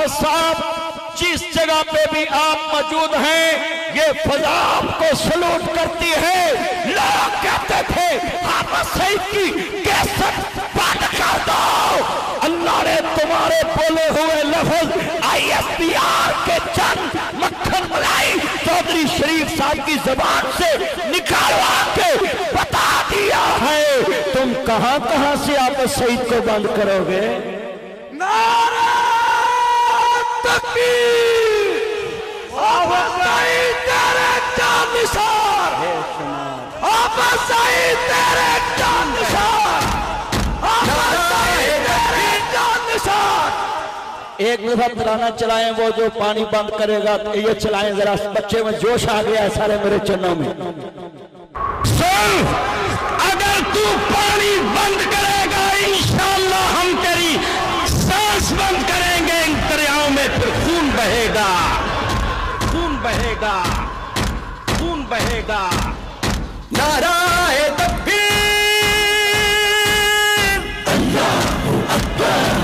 हाफिज साहब जिस जगह पे भी आप मौजूद हैं, ये फजा आपको सलूट करती है। लोग कहते थे हाफिज सईद की कैसेट बंद कर दो। अल्लाह ने तुम्हारे बोले हुए लफ्ज ISPR के चंद मक्खन मलाई चौधरी शरीफ साहब की जुबान से निकालवा के बता दिया है। तुम कहां कहां से हाफिज सईद को बंद करोगे? नारा तकबीर, हाफिज सईद तेरे जानिसार, हाफिज सईद तेरे जानिसार, हाफिज सईद तेरे जानिसार। एक दफा तराना चलाएं, वो जो पानी बंद करेगा तो ये चलाएं, जरा बच्चे में जोश आ गया है सारे मेरे चन्नों में। सुन, अगर तू पानी बंद करेगा इंशाअल्लाह हम तेरी सांस बंद करेंगे। इन दरियाओं में फिर खून बहेगा, खून बहेगा, खून बहेगा। नाराए तकबीर, अल्लाहू अकबर।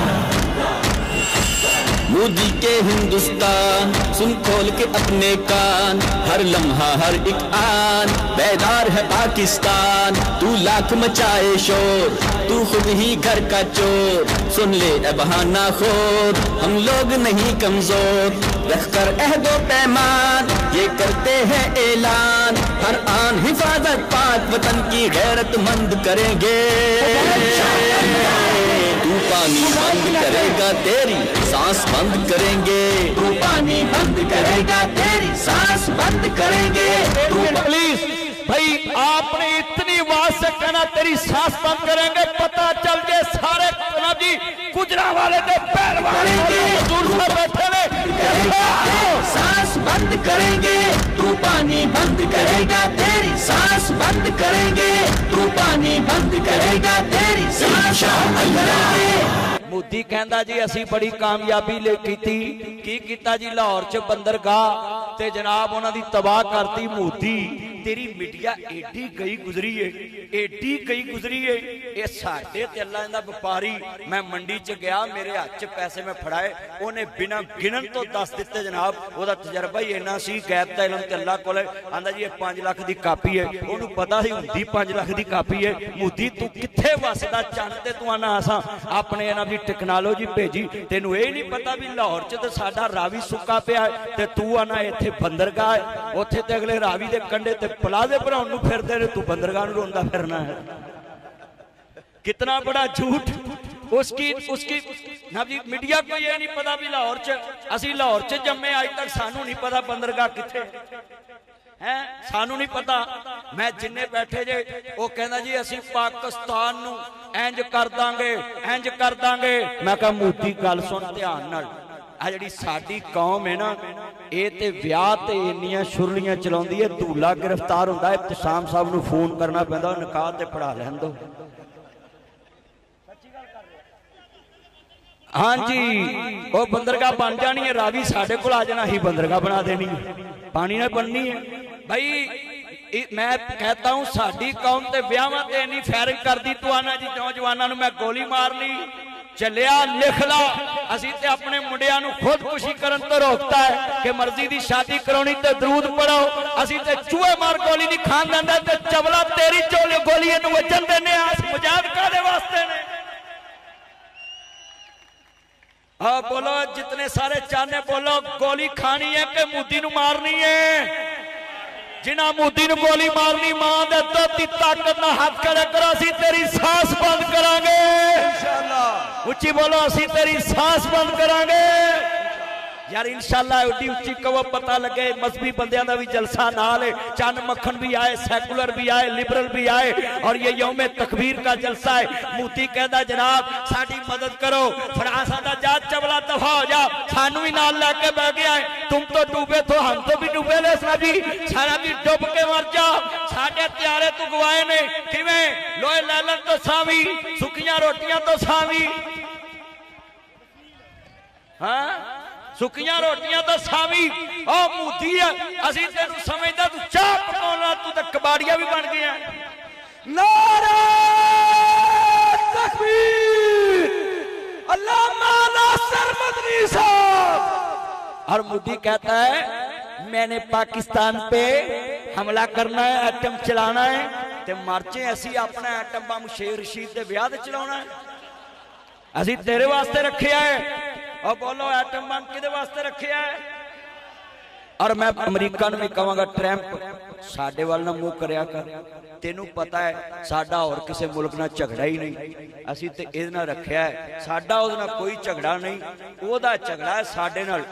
मोदी के हिंदुस्तान सुन खोल के अपने कान, हर लम्हा हर एक आन बेदार है पाकिस्तान। तू लाख मचाए शोर, तू खुद ही घर का चोर। सुन ले ए बहाना खोर, हम लोग नहीं कमजोर। रख कर अहदो पैमान ये करते हैं ऐलान, हर आन हिफाजत पाक वतन की गैरतमंद करेंगे। तू पानी बंद करेगा तेरी सांस बंद करेंगे, तू पानी बंद करेगा तेरी सांस बंद करेंगे। प्लीज भाई आपने इतनी आवाज से कहना तेरी सांस बंद करेंगे, पता चल जाए सारे जी गुजरा वाले के पैर दूर से बैठे सांस बंद करेंगे, तू पानी बंद करेगा तेरी सांस बंद करेंगे, तू पानी बंद करेगा तेरी सांस बंद करेंगे। मोदी कहता जी असी बड़ी कामयाबी ले की कीता जी, लाहौर च बंदरगाह ते जनाब उन्हां दी तबाह करती। मोदी तेरी मीडिया एडी गई गुजरी है, एडी गई गुजरी है। ये साडे ते अल्लाह दा व्यापारी, मैं मंडी च गया, मेरे हाथ च पैसे मैं फड़ाए, उन्हें बिना गिनन तो दस दिते जनाब। ओदा तजर्बा ही इन्ना सी, गैब दा इलम ते अल्लाह कोल। आंदा जी ये 5 लाख दी कापी है, ओनू पता ही हुंदी 5 लाख दी कापी है। मोदी तू किथे वसदा चंद ते तू आना असां अपने इन्हां दी टेक्नोलॉजी भेजी, तेनू ये नहीं पता भी लाहौर च ते साडा रावी सुक्का पिया है ते तू आना इत्थे बंदरगाह है, उत्थे ते अगले रावी दे कंडे ते प्लाजे बनाउण नूं फिरदे ने, तू बंदरगाह नूं रोंदा फिरना है। कितना बड़ा झूठ उसकी उसकी ना जी। मीडिया को ये नहीं पता भी लाहौर च असी लाहौर च जम्मे, आज तक सानू नहीं पता बंदरगाह किथे है, सानू नहीं पता। मैं जिन्ने बैठे जे वो कहना जी असी पाकिस्तान नू इंज कर दांगे, इंज कर दांगे। मैं कहा मोदी गल सुन ध्यान नाल, आ जिहड़ी साडी कौम है ना, ये ते विआह ते इन्नियां छुरलियां चलाउंदी है, दूल्हा गिरफ्तार हुंदा है, इब्तिसाम साहब नू फोन करना पैंदा निकाह ते पढ़ा लैन दो। हाँ जी वो बंदरगाह बन जानी है, रावी साढ़े को आ जाना, ही बंदरगाह बना देनी है, पानी ने बननी है। भाई मैं कहता हूं साडी कौम ते ब्याहां ते इन्नी फायरिंग कर दी, तू आना जी नौजवानों मैं गोली मारनी चलिया लिख ला। असी ते अपने मुंडियां नू खुदकुशी करन तो रोकता है कि मर्जी दी शादी कराउणी ते दरूद पढ़ो, असी ते चूहे मार गोली नहीं खान देंदे ते चवला तेरी चोली गोली नू वजन देने। मजाक कादे वास्ते ने? हाँ बोलो जितने सारे चाहने बोलो, गोली खानी है कि मोदी नू मारनी है? जिन्हें मोदी नू गोली मारनी मां दे दुध दी ताकत ना हाथ खड़े करो, असी तेरी सांस बंद करांगे इंशाअल्लाह। उच्ची बोलो असी तेरी सांस बंद करांगे यार इंशाअल्लाह। उच्ची उच्ची कहो पता लगे, मजहबी बंदियां दा भी जलसा नाल है, चंद मक्खन भी आए, सैकुलर भी आए, लिबरल भी आए, और ये यौमे तकबीर का जलसा है। मोदी कहता जनाब साडी मदद करो, फड़ा साडा जात चवला दफा हो जा, सानू भी नाल लेके बह गया है, तुम तो डूबे तो हम तो भी डूबे ले साडी, सारा भी डुब के मर जा। साडे त्यारे तू गवाए ने किवें, लोहे लैलन तो सावी, सुखियां रोटियां तो सावी। हाँ सुखियां रोटियां तो सावी। ओ मोदी असी तेन समझदा तू चाह पकाउणा, तू तो कबाड़िया भी बन गया। नारा तकबीर, अल्लामा नासिर मदनी साहब। और मोदी कहता है मैंने पाकिस्तान पे हमला करना है, एटम चलाना है, ते मरचे असी अपना एटम बम शेर रशीद के ब्याह चलाना है, असी तेरे वास्ते रखे है। और बोलो एटम बम किदे वास्ते रखे है। और मैं अमरीका नूं भी कहांगा ट्रंप साडे वाल ना मुंह करया कर, तेनू पता है साडा और किसी मुल्क नाल झगड़ा ही नहीं, असी ते इहदे नाल रखिया है, साडा उहदे नाल कोई झगड़ा नहीं, ओहदा झगड़ा है साडे नाल।